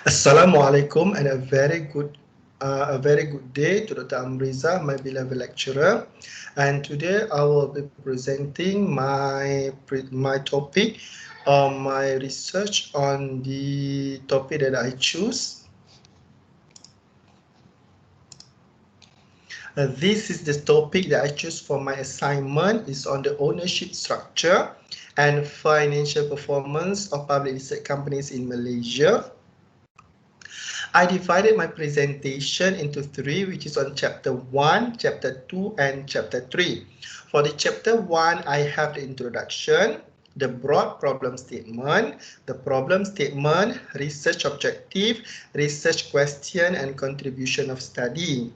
Assalamualaikum and a very good day to Dr. Amriza, my beloved lecturer. And today I will be presenting my topic, my research on the topic that I choose. This is the topic that I choose for my assignment. Is on the ownership structure and financial performance of public listed companies in Malaysia. I divided my presentation into three, which is on chapter 1, chapter 2, and chapter 3. For the chapter 1, I have the introduction, the broad problem statement, the problem statement, research objective, research question, and contribution of study.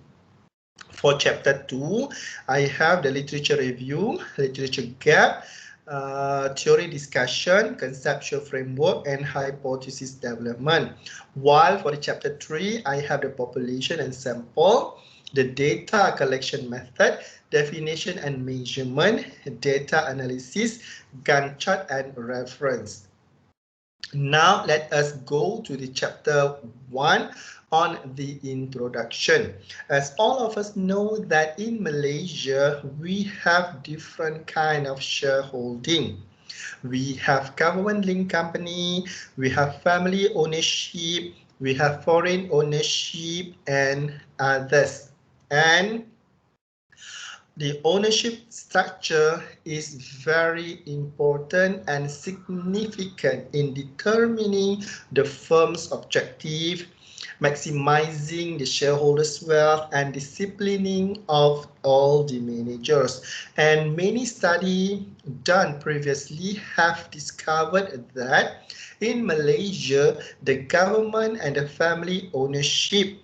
For chapter 2, I have the literature review, literature gap, theory discussion, conceptual framework, and hypothesis development. While for the chapter 3, I have the population and sample, the data collection method, definition and measurement, data analysis, Gantt chart, and reference. Now let us go to the chapter 1 on the introduction. As all of us know that in Malaysia, we have different kind of shareholding. We have government-linked company, we have family ownership, we have foreign ownership, and others. And the ownership structure is very important and significant in determining the firm's objective, maximizing the shareholders' wealth, and disciplining of all the managers. And many studies done previously have discovered that in Malaysia, the government and the family ownership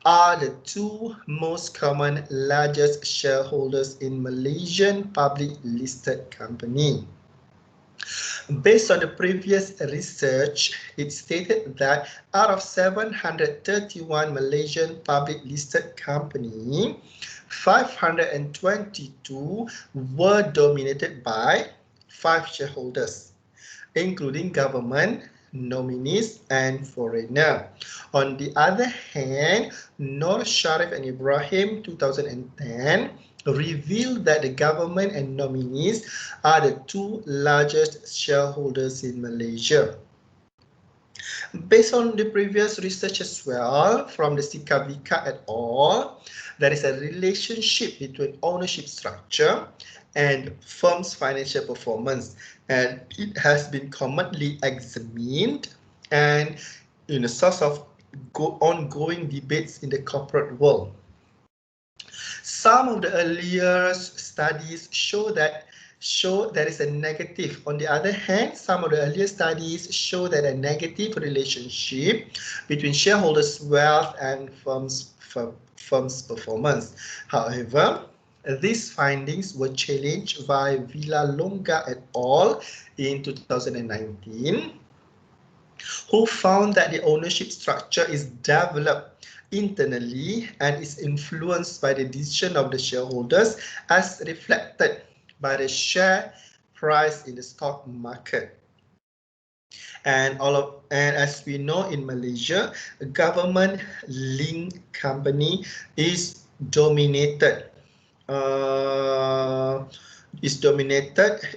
are the two most common largest shareholders in Malaysian public listed company. Based on the previous research, it stated that out of 731 Malaysian public listed company, 522 were dominated by 5 shareholders, including government, nominees, and foreigner. On the other hand, Noor Sharif and Ibrahim 2010 revealed that the government and nominees are the two largest shareholders in Malaysia. Based on the previous research as well from the Sikavika et al., there is a relationship between ownership structure and firm's financial performance, and it has been commonly examined and in a source of ongoing debates in the corporate world. Some of the earlier studies show there is a negative. On the other hand, some of the earlier studies show that a negative relationship between shareholders' wealth and firm's performance. However, these findings were challenged by Villalonga et al. In 2019, who found that the ownership structure is developed internally and is influenced by the decision of the shareholders as reflected by the share price in the stock market. And as we know in Malaysia, a government-linked company is dominated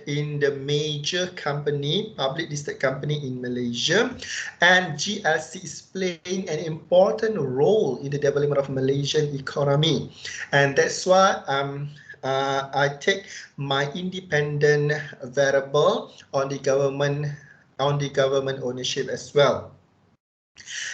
in the major company, public listed company in Malaysia, and GLC is playing an important role in the development of Malaysian economy, and that's why I take my independent variable on the government ownership as well.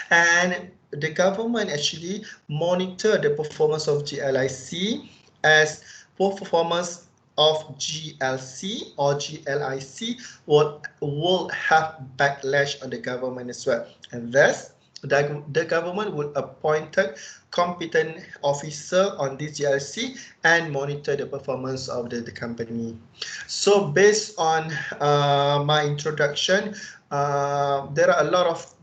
And the government actually monitor the performance of GLIC as performance of GLC or GLIC will have backlash on the government as well, and thus the government will appoint a competent officer on this GLC and monitor the performance of the company. So based on my introduction, there are a lot of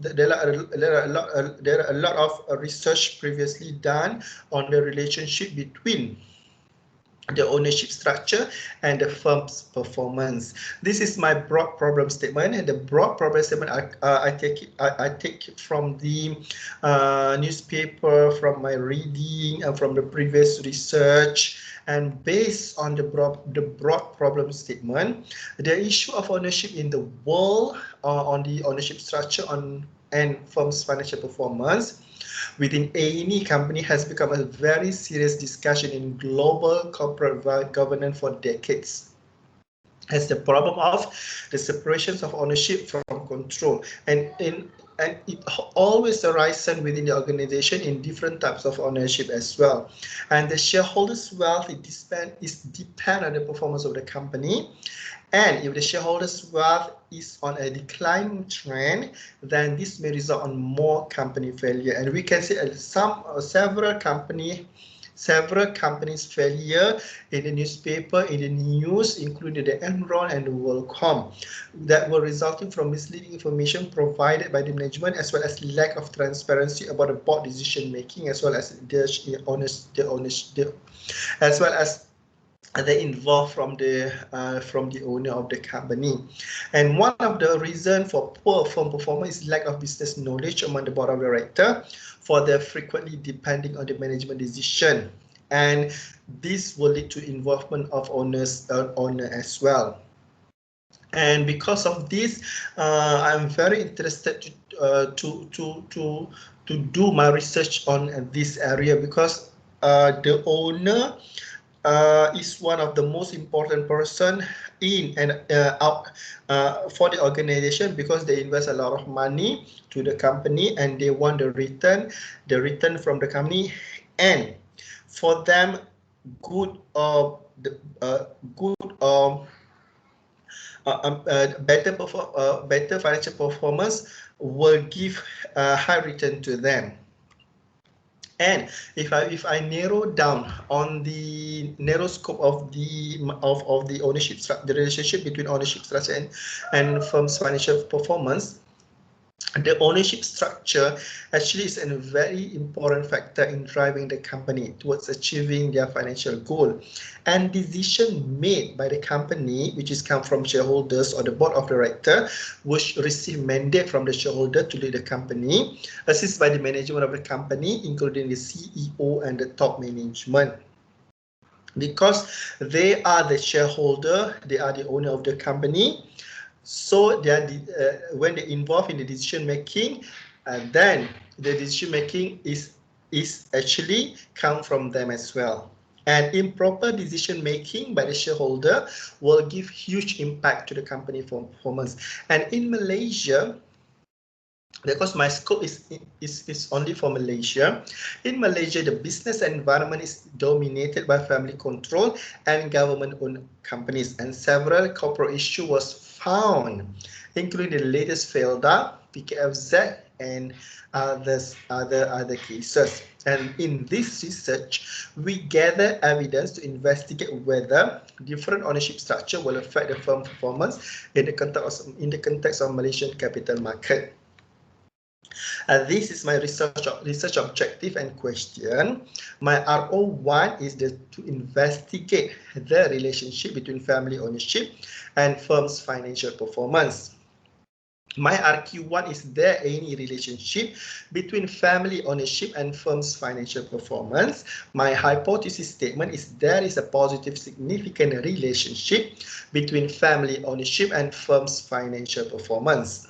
research previously done on the relationship between the ownership structure, and the firm's performance. This is my broad problem statement, and the broad problem statement I take it from the newspaper, from my reading, and from the previous research. And based on the broad problem statement, the issue of ownership in the world, on the ownership structure and firm's financial performance within any company has become a very serious discussion in global corporate governance for decades. As the problem of the separations of ownership from control, and it always arises within the organization in different types of ownership as well. And the shareholders' wealth is depend on the performance of the company. And if the shareholders' wealth is on a declining trend, then this may result on more company failure. And we can see several companies failure in the newspaper, in the news, including the Enron and the WorldCom, that were resulting from misleading information provided by the management, as well as lack of transparency about the board decision making, as well as as well as they involved from the owner of the company. And one of the reasons for poor firm performance is lack of business knowledge among the board of directors, for their frequently depending on the management decision, and this will lead to involvement of owner as well. And because of this, I'm very interested to do my research on this area, because the owner is one of the most important person in and out for the organization, because they invest a lot of money to the company and they want the return from the company, and for them better financial performance will give high return to them. And if I narrow down on the narrow scope of the ownership, the relationship between ownership structure and firm's financial performance, the ownership structure actually is a very important factor in driving the company towards achieving their financial goal. And decision made by the company, which is come from shareholders or the board of directors, which receive mandate from the shareholder to lead the company, assisted by the management of the company, including the CEO and the top management. Because they are the shareholder, they are the owner of the company. So they are when they involve in the decision making, then the decision making is actually come from them as well. And improper decision making by the shareholder will give huge impact to the company performance. And in Malaysia, because my scope is only for Malaysia. In Malaysia, the business environment is dominated by family control and government-owned companies, and several corporate issues was found, including the latest FELDA, PKFZ, and other cases. And in this research, we gather evidence to investigate whether different ownership structure will affect the firm performance in the context of Malaysian capital market. This is my research objective and question. My RO1 is to investigate the relationship between family ownership and firm's financial performance. My RQ1 is there any relationship between family ownership and firm's financial performance? My hypothesis statement is there is a positive significant relationship between family ownership and firm's financial performance.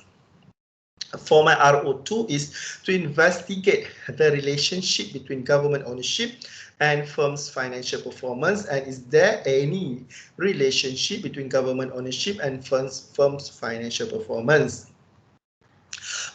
For my RO2 is to investigate the relationship between government ownership and firm's financial performance, and is there any relationship between government ownership and firm's financial performance.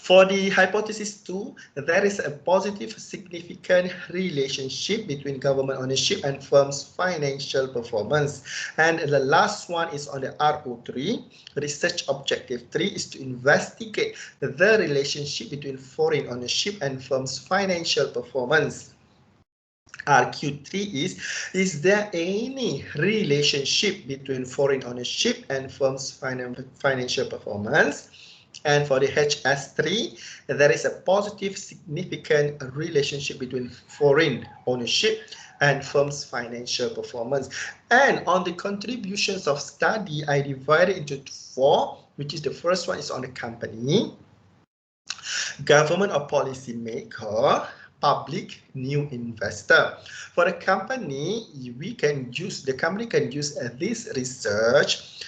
For the hypothesis 2, there is a positive significant relationship between government ownership and firm's financial performance. And the last one is on the RO3. Research objective 3 is to investigate the relationship between foreign ownership and firm's financial performance. RQ3 is there any relationship between foreign ownership and firm's financial performance? And for the HS3, there is a positive significant relationship between foreign ownership and firm's financial performance. And on the contributions of study, I divided into 4, which is the first one is on the company, government or policy maker, public, new investor. For the company, the company can use this research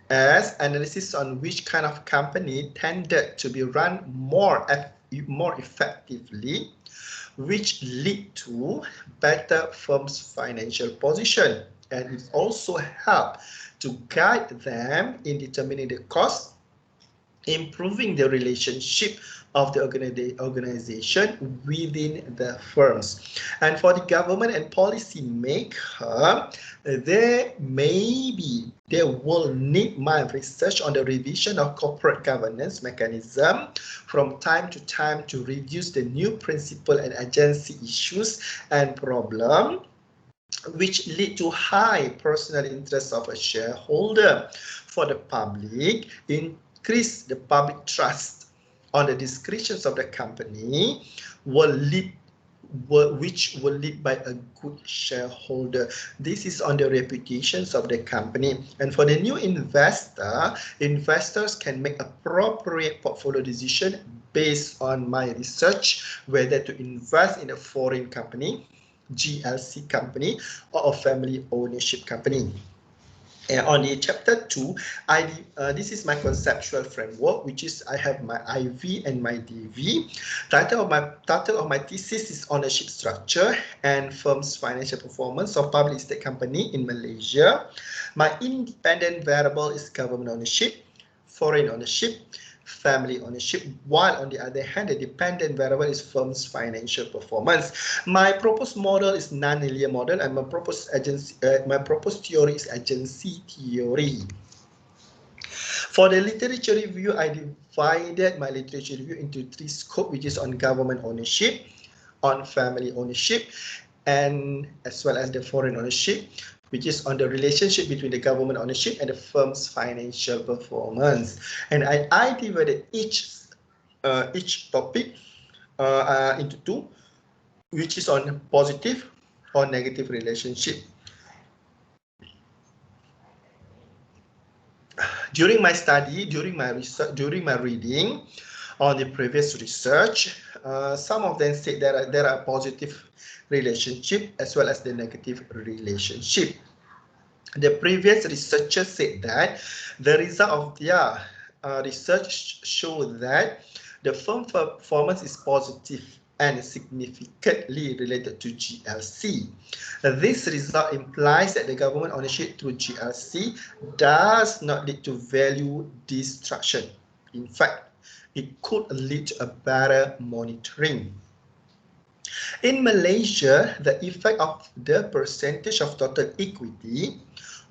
as analysis on which kind of company tended to be run more effectively, which lead to better firm's financial position, and it also help to guide them in determining the cost, improving the relationship of the organization within the firms. And for the government and policy maker, they will need my research on the revision of corporate governance mechanism from time to time to reduce the new principle and agency issues and problem which lead to high personal interest of a shareholder. For the public, increase the public trust on the discretions of the company which will lead by a good shareholder. This is on the reputations of the company. And for the new investor, investors can make appropriate portfolio decision based on my research, whether to invest in a foreign company, GLC company, or a family ownership company. And on the chapter 2, this is my conceptual framework, which is I have my IV and my DV. Title of my thesis is ownership structure and firm's financial performance of public listed company in Malaysia. My independent variable is government ownership, foreign ownership, family ownership, while on the other hand, the dependent variable is firm's financial performance. My proposed model is non-linear model, and my proposed theory is agency theory. For the literature review, I divided my literature review into 3 scopes, which is on government ownership, on family ownership, and as well as the foreign ownership, which is on the relationship between the government ownership and the firm's financial performance. And I divided each topic into 2, which is on positive or negative relationship. During my study, during my research, during my reading on the previous research, some of them say there are positive relationship as well as the negative relationship. The previous researchers said that the result of their research showed that the firm performance is positive and significantly related to GLC. This result implies that the government ownership through GLC does not lead to value destruction. In fact, it could lead to a better monitoring. In Malaysia, the effect of the percentage of total equity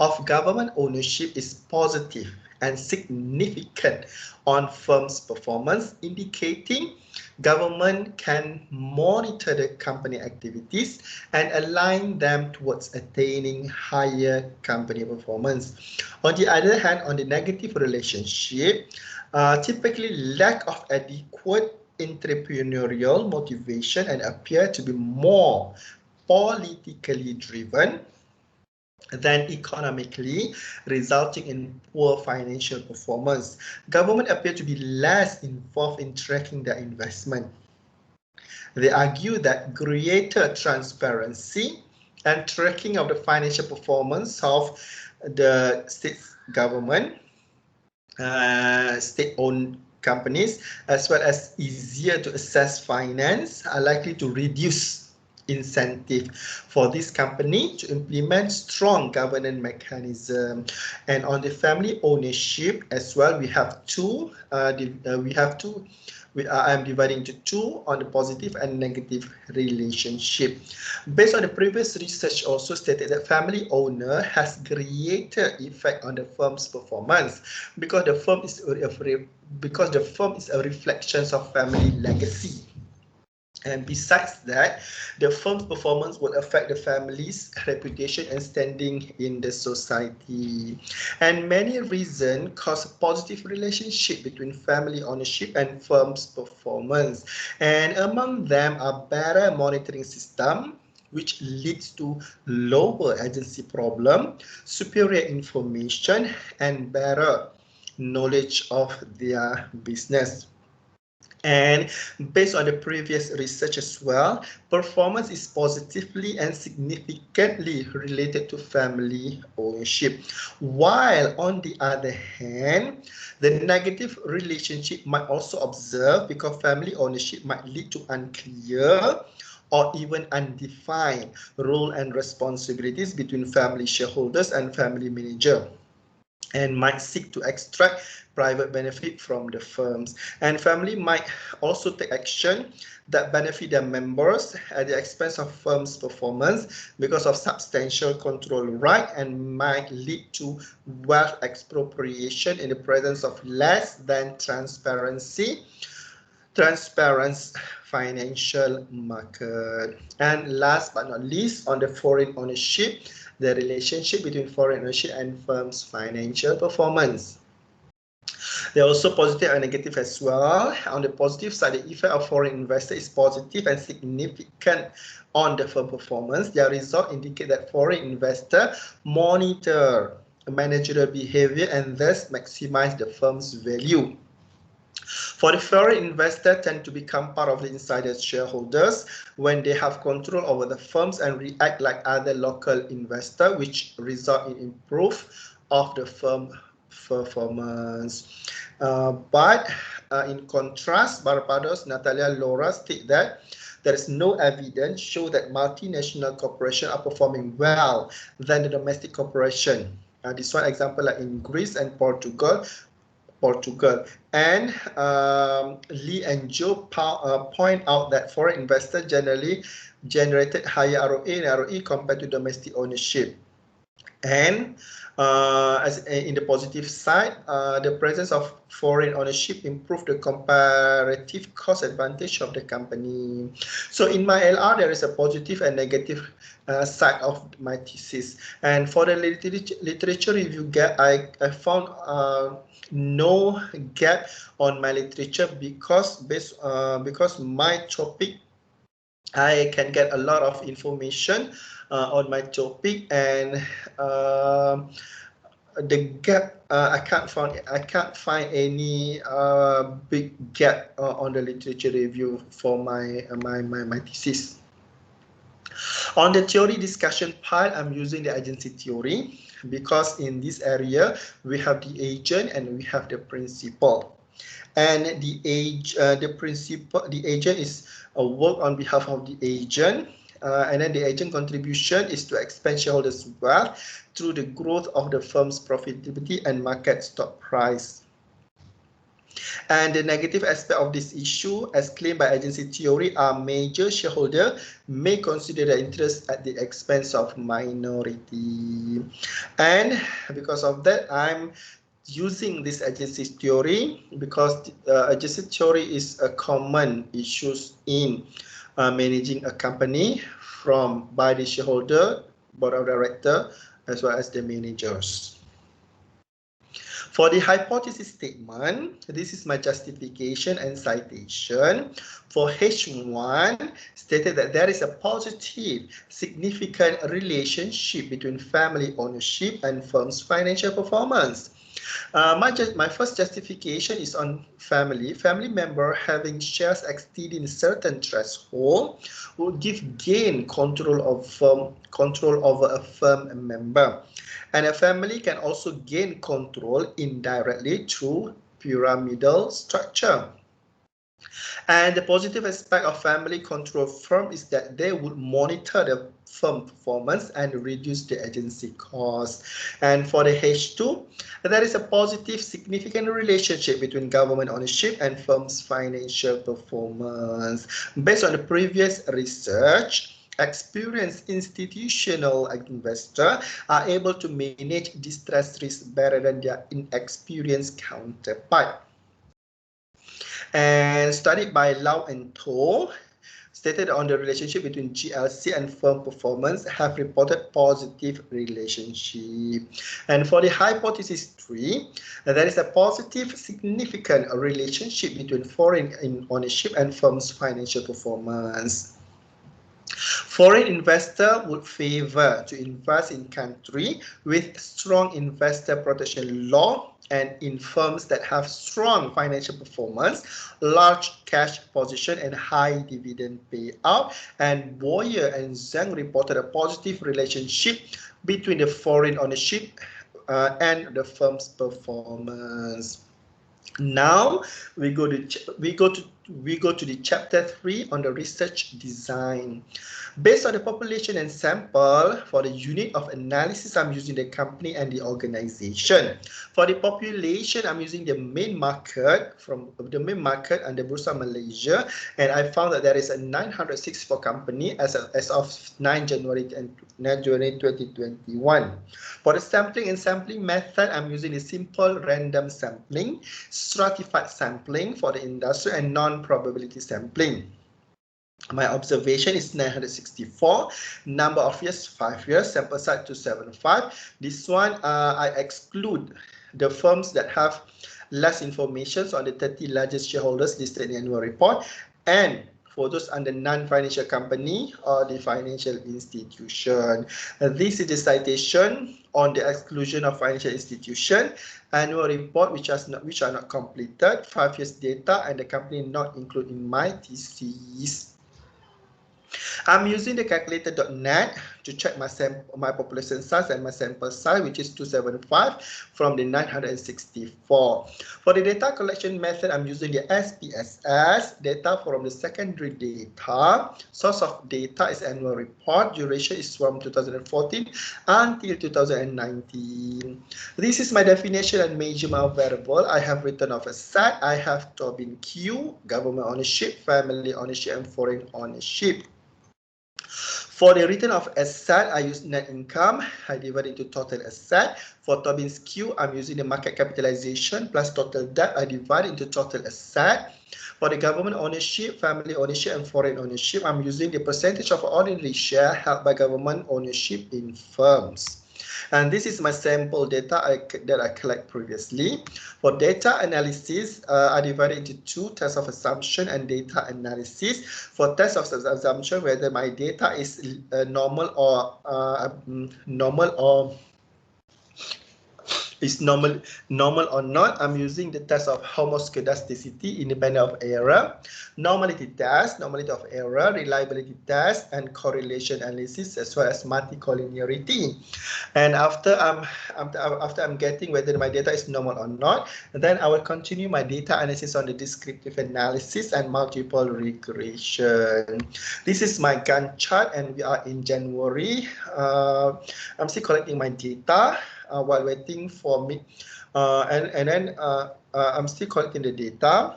of government ownership is positive and significant on firms' performance, indicating government can monitor the company activities and align them towards attaining higher company performance. On the other hand, on the negative relationship, typically lack of adequate entrepreneurial motivation and appear to be more politically driven than economically, resulting in poor financial performance. Government appear to be less involved in tracking their investment. They argue that greater transparency and tracking of the financial performance of the state government, state-owned companies, as well as easier to assess finance, are likely to reduce incentive for this company to implement strong governance mechanism. And on the family ownership as well, we have two. I'm dividing into 2 on the positive and negative relationship. Based on the previous research, also stated that family owner has greater effect on the firm's performance because the firm is a reflection of family legacy. And besides that, the firm's performance will affect the family's reputation and standing in the society. And many reasons cause a positive relationship between family ownership and firm's performance. And among them are better monitoring system, which leads to lower agency problem, superior information, and better knowledge of their business. And based on the previous research as well, performance is positively and significantly related to family ownership. While on the other hand, the negative relationship might also observe because family ownership might lead to unclear or even undefined role and responsibilities between family shareholders and family manager, and might seek to extract private benefit from the firms. And family might also take action that benefit their members at the expense of firm's performance because of substantial control right, and might lead to wealth expropriation in the presence of less than transparent financial market. And last but not least, on the foreign ownership, the relationship between foreign ownership and firms' financial performance. There are also positive and negative as well. On the positive side, the effect of foreign investor is positive and significant on the firm performance. Their results indicate that foreign investor monitor managerial behavior and thus maximize the firm's value. For the foreign investor tend to become part of the insider shareholders when they have control over the firms and react like other local investors, which result in improve of the firm performance. But in contrast, Barbados, Natalia Laura state that there is no evidence show that multinational corporations are performing well than the domestic corporation. This one example like in Greece and Portugal. And Lee and Joe point out that foreign investors generally generated higher ROA and ROE compared to domestic ownership. And as in the positive side, the presence of foreign ownership improved the comparative cost advantage of the company. So in my LR, there is a positive and negative side of my thesis. And for the literature review gap, I found no gap on my literature because my topic, I can get a lot of information on my topic, and the gap I can't find any big gap on the literature review for my thesis. On the theory discussion part, I'm using the agency theory because in this area we have the agent and we have the principal. And the agent is a work on behalf of the agent, and then the agent contribution is to expand shareholders' wealth through the growth of the firm's profitability and market stock price. And the negative aspect of this issue, as claimed by agency theory, are major shareholder may consider their interest at the expense of minority. And because of that, I'm using this agency theory because agency theory is a common issue in managing a company by the shareholder, board of director, as well as the managers. For the hypothesis statement, this is my justification and citation. For H1, stated that there is a positive, significant relationship between family ownership and firm's financial performance. My first justification is on family. Family member having shares exceeding certain threshold will gain control over a firm member. And a family can also gain control indirectly through pyramidal structure. And the positive aspect of family control firm is that they would monitor the firm performance and reduce the agency cost. And for the H2, there is a positive, significant relationship between government ownership and firm's financial performance. Based on the previous research, experienced institutional investors are able to manage distress risk better than their inexperienced counterpart. And studied by Lau and To, stated on the relationship between GLC and firm performance have reported positive relationship. And for the hypothesis 3, there is a positive, significant relationship between foreign ownership and firm's financial performance. Foreign investor would favor to invest in country with strong investor protection law and in firms that have strong financial performance, large cash position and high dividend payout. And Boyer and Zhang reported a positive relationship between the foreign ownership and the firm's performance. Now we go to the chapter 3 on the research design. Based on the population and sample, for the unit of analysis, I'm using the company and the organization. For the population, I'm using the main market under Bursa Malaysia, and I found that there is a 964 company as of 9 January 2021. For the sampling and sampling method, I'm using a simple random sampling, stratified sampling for the industry, and non-probability sampling. My observation is 964, number of years 5 years, sample size 275. This one I exclude the firms that have less information on the 30 largest shareholders listed in the annual report, and for those under non-financial company or the financial institution. This is the citation on the exclusion of financial institution, annual report which are not completed, 5 years data, and the company not included in my thesis. I'm using the calculator.net to check my population size and my sample size, which is 275 from the 964. For the data collection method, I'm using the SPSS data from the secondary data. Source of data is annual report. Duration is from 2014 until 2019. This is my definition and measurement of variable. I have written of asset. I have Tobin Q, government ownership, family ownership, and foreign ownership. For the return of asset, I use net income. I divide into total asset. For Tobin's Q, I'm using the market capitalization plus total debt. I divide into total asset. For the government ownership, family ownership, and foreign ownership, I'm using the percentage of ordinary share held by government ownership in firms. And this is my sample data that I collect previously. For data analysis, I divide it into two: test of assumption and data analysis. For test of assumption, whether my data is normal or is normal or not, I'm using the test of homoscedasticity, independent of error, normality test, normality of error, reliability test, and correlation analysis, as well as multicollinearity. And after I'm getting whether my data is normal or not, then I will continue my data analysis on the descriptive analysis and multiple regression. This is my Gantt chart, and we are in January. I'm still collecting my data while waiting for me, and then I'm still collecting the data.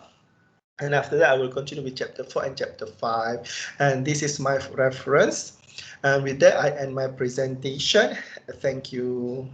And after that, I will continue with chapter 4 and chapter 5. And this is my reference. And with that, I end my presentation. Thank you.